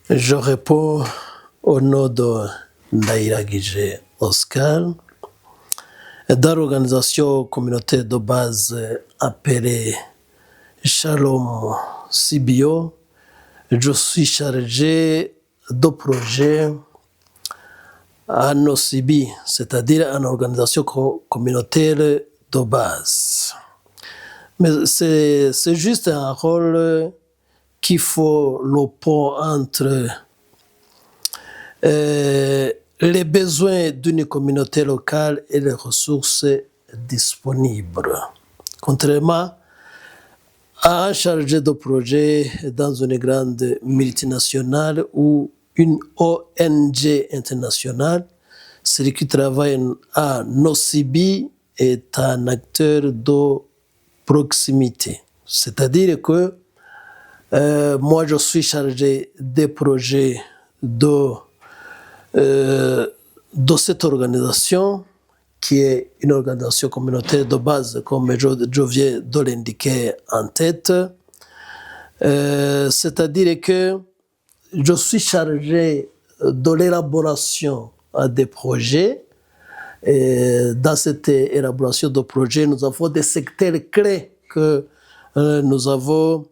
Je réponds au nom de Ndairagije Oscar, dans l'organisation communautaire de base appelée Shalom CBO. Je suis chargé de projet à NOCIBI, c'est-à-dire une organisation communautaire de base. Mais c'est juste un rôle qu'il faut le pont entre les besoins d'une communauté locale et les ressources disponibles. Contrairement à un chargé de projet dans une grande multinationale ou une ONG internationale, celui qui travaille à NOCIBI est un acteur de proximité. C'est-à-dire que moi, je suis chargé des projets de cette organisation, qui est une organisation communautaire de base, comme je viens de l'indiquer en tête. C'est-à-dire que je suis chargé de l'élaboration des projets. Et dans cette élaboration de projets, nous avons des secteurs clés que nous avons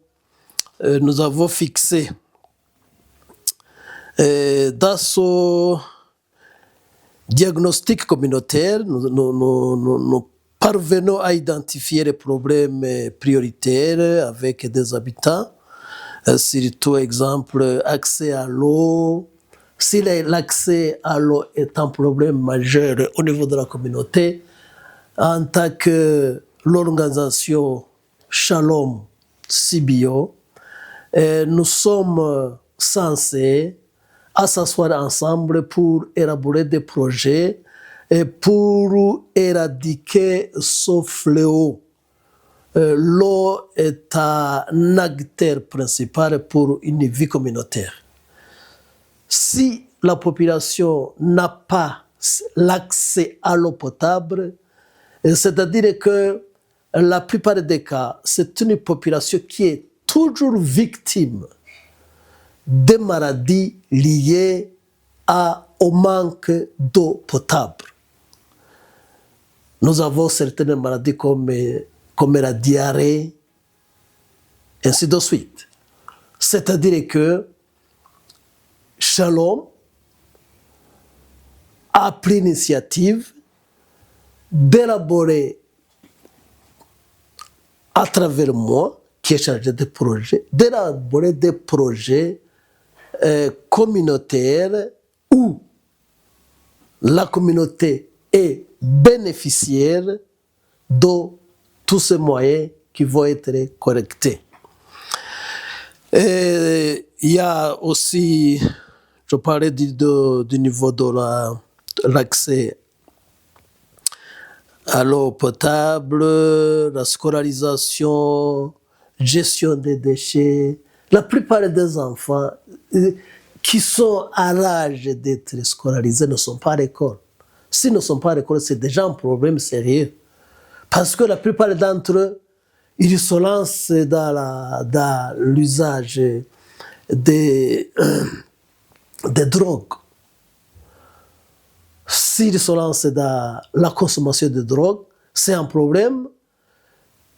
fixés. Dans ce diagnostic communautaire, nous parvenons à identifier les problèmes prioritaires avec des habitants, surtout exemple accès à l'eau. Si l'accès à l'eau est un problème majeur au niveau de la communauté, en tant que l'organisation Shalom CBO, nous sommes censés à s'asseoir ensemble pour élaborer des projets et pour éradiquer ce fléau. L'eau est un acteur principal pour une vie communautaire. Si la population n'a pas l'accès à l'eau potable, c'est-à-dire que la plupart des cas, c'est une population qui est toujours victime des maladies liées au manque d'eau potable. Nous avons certaines maladies comme la diarrhée, ainsi de suite. C'est-à-dire que Shalom a pris l'initiative d'élaborer à travers moi, qui est chargé de projets, d'élaborer des projets communautaires où la communauté est bénéficiaire de tous ces moyens qui vont être collectés. Et il y a aussi, je parlais du niveau de l'accès à l'eau potable, la scolarisation, gestion des déchets. La plupart des enfants qui sont à l'âge d'être scolarisés ne sont pas à l'école. S'ils ne sont pas à l'école, c'est déjà un problème sérieux. Parce que la plupart d'entre eux, ils se lancent dans l'usage des drogues. S'ils se lancent dans la consommation de drogue, c'est un problème.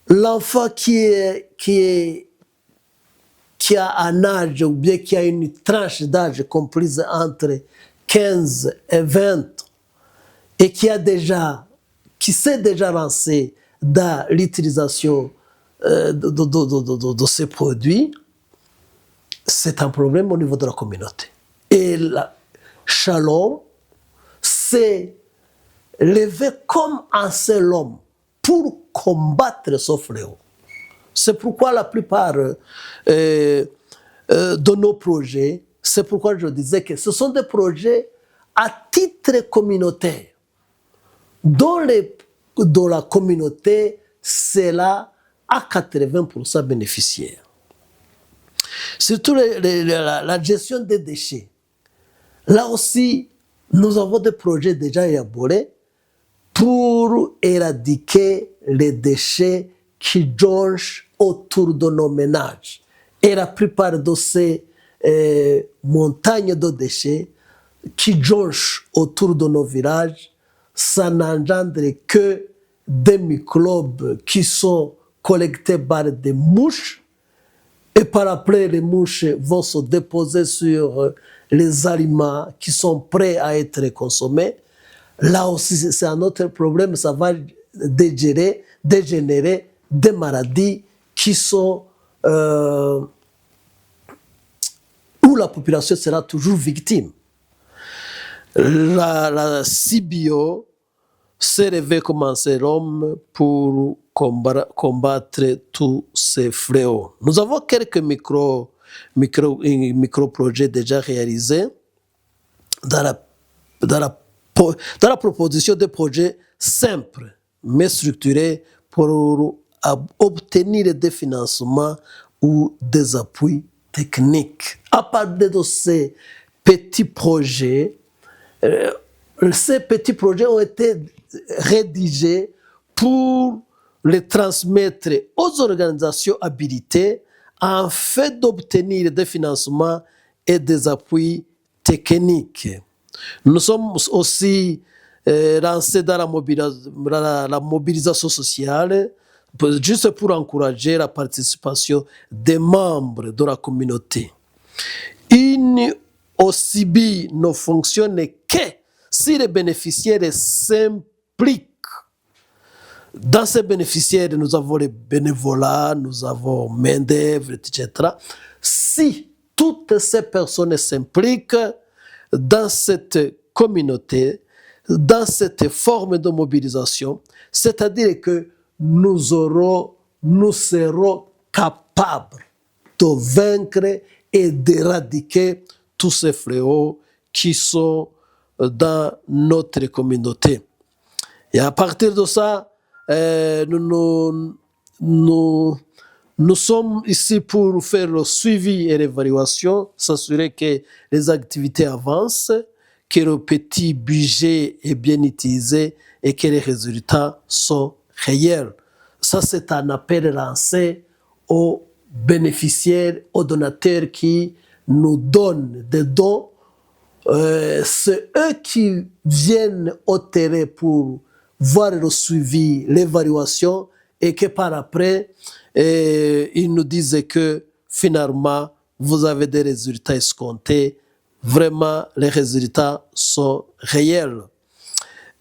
L'enfant qui a un âge ou bien qui a une tranche d'âge comprise entre 15 et 20 et qui s'est déjà lancé dans l'utilisation de ces produits, c'est un problème au niveau de la communauté. Et la Shalom s'est levé comme un seul homme pour combattre ce fléau. C'est pourquoi la plupart de nos projets, c'est pourquoi je disais que ce sont des projets à titre communautaire. Dans la communauté, c'est là à 80% bénéficiaires. Surtout la gestion des déchets. Là aussi, nous avons des projets déjà élaborés pour éradiquer les déchets qui jonchent autour de nos ménages. Et la plupart de ces montagnes de déchets qui jonchent autour de nos villages, ça n'engendre que des microbes qui sont collectés par des mouches, et par après les mouches vont se déposer sur les aliments qui sont prêts à être consommés. Là aussi, c'est un autre problème, ça va dégénérer des maladies qui sont où la population sera toujours victime. La CBO s'est réveillée comme un sérum pour combattre tous ces fléaux. Nous avons quelques micro-projets déjà réalisés dans la proposition de projets simples mais structurés pour obtenir des financements ou des appuis techniques. À partir de ces petits projets, ont été rédigés pour les transmettre aux organisations habilitées afin d'obtenir des financements et des appuis techniques. Nous sommes aussi lancés dans la mobilisation sociale, juste pour encourager la participation des membres de la communauté. Une OCB ne fonctionne que si les bénéficiaires s'impliquent. Dans ces bénéficiaires, nous avons les bénévolats, nous avons main-d'œuvre, etc. Si toutes ces personnes s'impliquent dans cette communauté, dans cette forme de mobilisation, c'est-à-dire que nous serons capables de vaincre et d'éradiquer tous ces fléaux qui sont dans notre communauté. Et à partir de ça, nous sommes ici pour faire le suivi et l'évaluation, s'assurer que les activités avancent, que le petit budget est bien utilisé et que les résultats sont réels. Ça, c'est un appel lancé aux bénéficiaires, aux donateurs qui nous donnent des dons. C'est eux qui viennent au terrain pour voir le suivi, l'évaluation, et que par après, ils nous disent que finalement, vous avez des résultats escomptés. Vraiment, les résultats sont réels.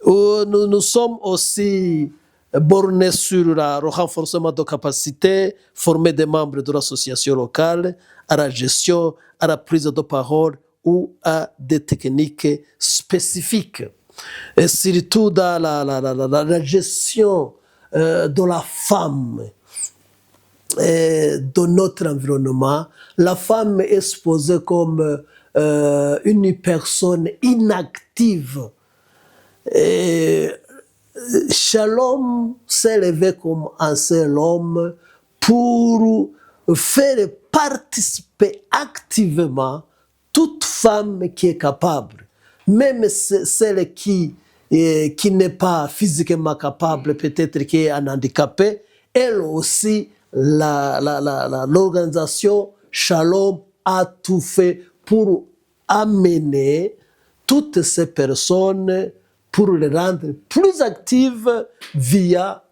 Nous sommes aussi bornés sur le renforcement de capacités, former des membres de l'association locale, à la gestion, à la prise de parole ou à des techniques spécifiques. Et surtout dans la gestion de la femme et de notre environnement, la femme est exposée comme une personne inactive. Et Shalom s'est levé comme un seul homme pour faire participer activement toute femme qui est capable, même celle qui n'est pas physiquement capable, peut-être qui est un handicapé, elle aussi, l'organisation Shalom a tout fait pour amener toutes ces personnes, pour les rendre plus actives via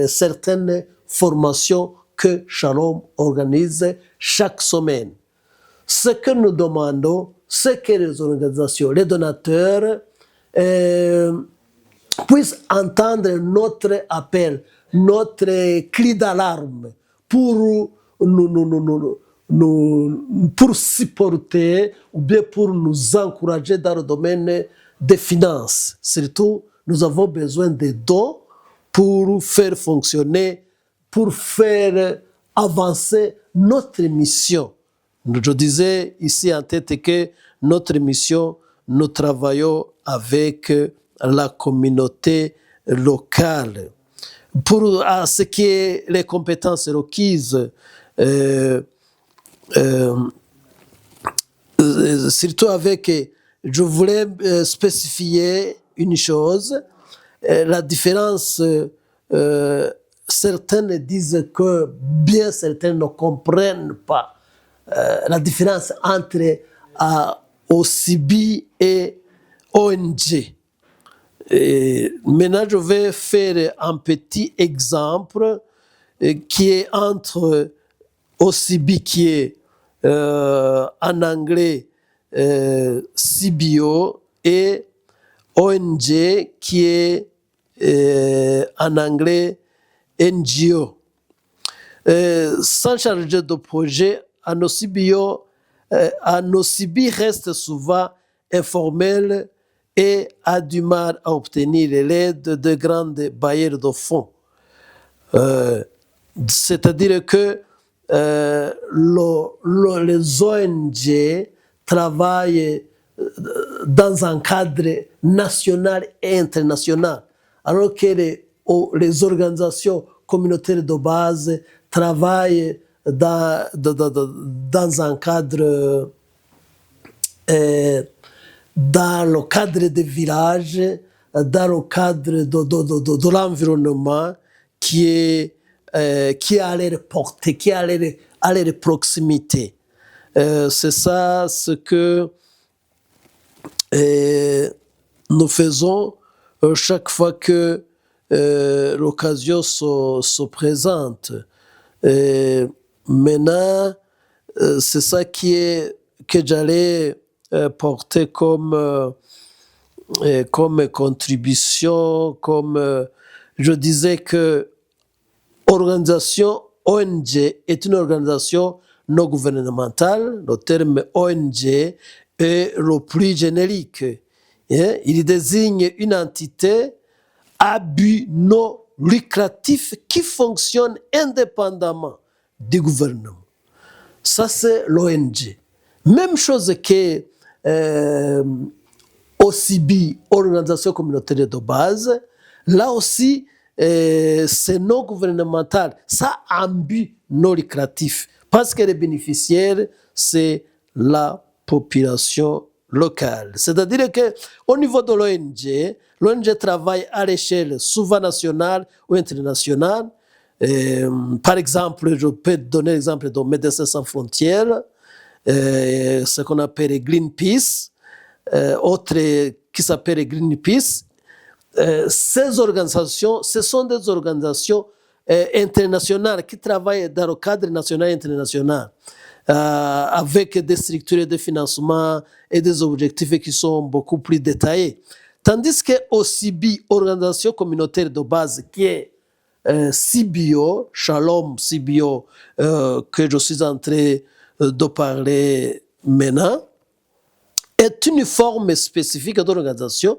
certaines formations que Shalom organise chaque semaine. Ce que nous demandons, c'est que les organisations, les donateurs puissent entendre notre appel, notre cri d'alarme pour pour supporter ou bien pour nous encourager dans le domaine des finances. Surtout, nous avons besoin de dons pour faire fonctionner, pour faire avancer notre mission. Je disais ici en tête que notre mission, nous travaillons avec la communauté locale. Pour ce qui est les compétences requises, surtout avec, je voulais spécifier une chose, la différence, certaines disent que bien certains ne comprennent pas la différence entre OCB et ONG. Et maintenant, je vais faire un petit exemple qui est entre OCB, qui est en anglais CBO, et ONG, qui est en anglais NGO. Sans chargé de projet, un OCB reste souvent informel et a du mal à obtenir l'aide de grands bailleurs de fonds. C'est-à-dire que les ONG travaillent dans un cadre national et international, alors que les organisations communautaires de base travaillent dans un cadre, dans le cadre des villages, dans le cadre de l'environnement qui est à leur portée, qui est à leur proximité. C'est ça ce que nous faisons chaque fois que l'occasion se présente. Maintenant, c'est ça que j'allais porter comme contribution, comme je disais que organisation ONG est une organisation non gouvernementale. Le terme ONG est le plus générique. Il désigne une entité à but non lucratif qui fonctionne indépendamment du gouvernement. Ça, c'est l'ONG. Même chose que OCB, Organisation communautaire de base, là aussi, c'est non gouvernemental. Ça a un but non lucratif parce que les bénéficiaires, c'est la population locale. C'est-à-dire qu'au niveau de l'ONG travaille à l'échelle souvent nationale ou internationale. Par exemple, je peux donner l'exemple de Médecins sans frontières, ce qu'on appelle Greenpeace, autre qui s'appelle Greenpeace. Ces organisations, ce sont des organisations internationales qui travaillent dans le cadre national et international, avec des structures de financement et des objectifs qui sont beaucoup plus détaillés. Tandis que OCB, Organisation communautaire de base, qui est CBO, Shalom CBO, que je suis en train de parler maintenant, est une forme spécifique d'organisation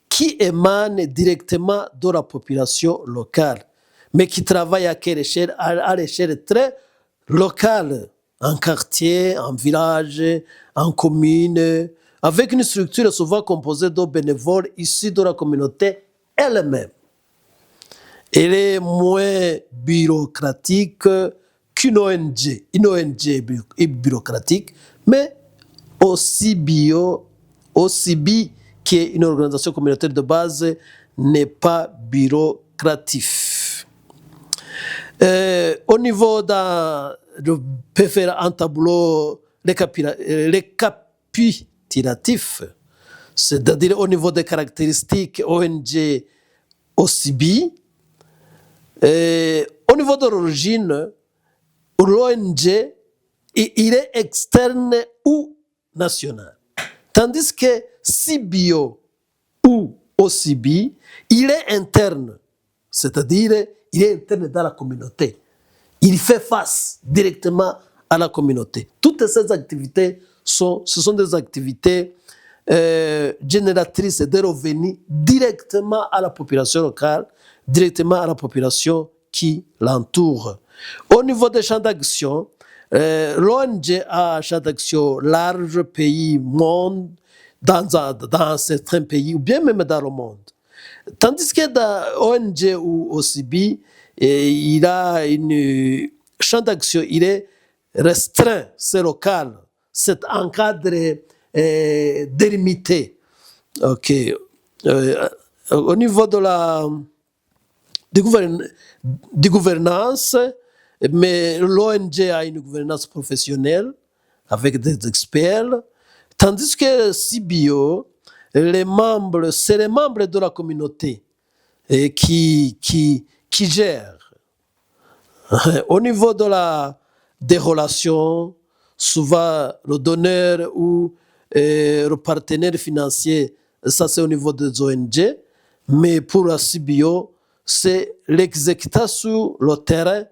qui émane directement de la population locale, mais qui travaille à l'échelle très locale, en quartier, en village, en commune, avec une structure souvent composée de bénévoles issus de la communauté elle-même. Elle est moins bureaucratique qu'une ONG. Une ONG est bureaucratique, mais OCB, qui est une organisation communautaire de base, n'est pas bureaucratif. Au niveau je peux faire un tableau récapitulatif, c'est-à-dire au niveau des caractéristiques ONG OCB. Au niveau de l'origine, l'ONG, il est externe ou national. Tandis que CBO ou OCB, il est interne. C'est-à-dire, il est interne dans la communauté. Il fait face directement à la communauté. Toutes ces activités ce sont des activités génératrices de revenus directement à la population locale, directement à la population qui l'entoure. Au niveau des champs d'action, l'ONG a un champ d'action large, pays, monde, dans certains pays, ou bien même dans le monde. Tandis que dans l'ONG ou OCB, il a un champ d'action, il est restreint, c'est local, c'est encadré, délimité. Ok. Au niveau de de gouvernance, mais l'ONG a une gouvernance professionnelle, avec des experts, tandis que CBO, c'est les membres de la communauté qui gèrent. Au niveau des relations, souvent le donneur ou le partenaire financier, ça c'est au niveau des ONG, mais pour la CBO, c'est l'exécutant sur le terrain,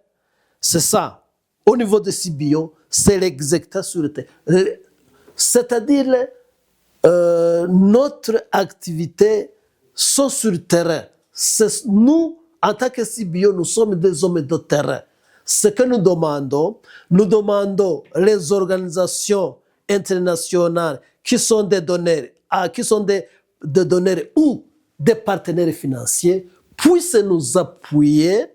c'est ça. Au niveau de CBO, c'est l'exécutant sur le terrain. C'est-à-dire, notre activité sont sur le terrain. Nous, en tant que CBO, nous sommes des hommes de terrain. Ce que nous demandons les organisations internationales qui sont des donneurs, des donneurs ou des partenaires financiers, puissent nous appuyer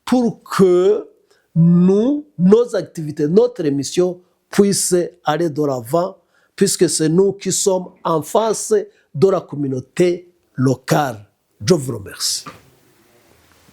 pour que nos activités, notre émission puisse aller de l'avant, puisque c'est nous qui sommes en face de la communauté locale. Je vous remercie.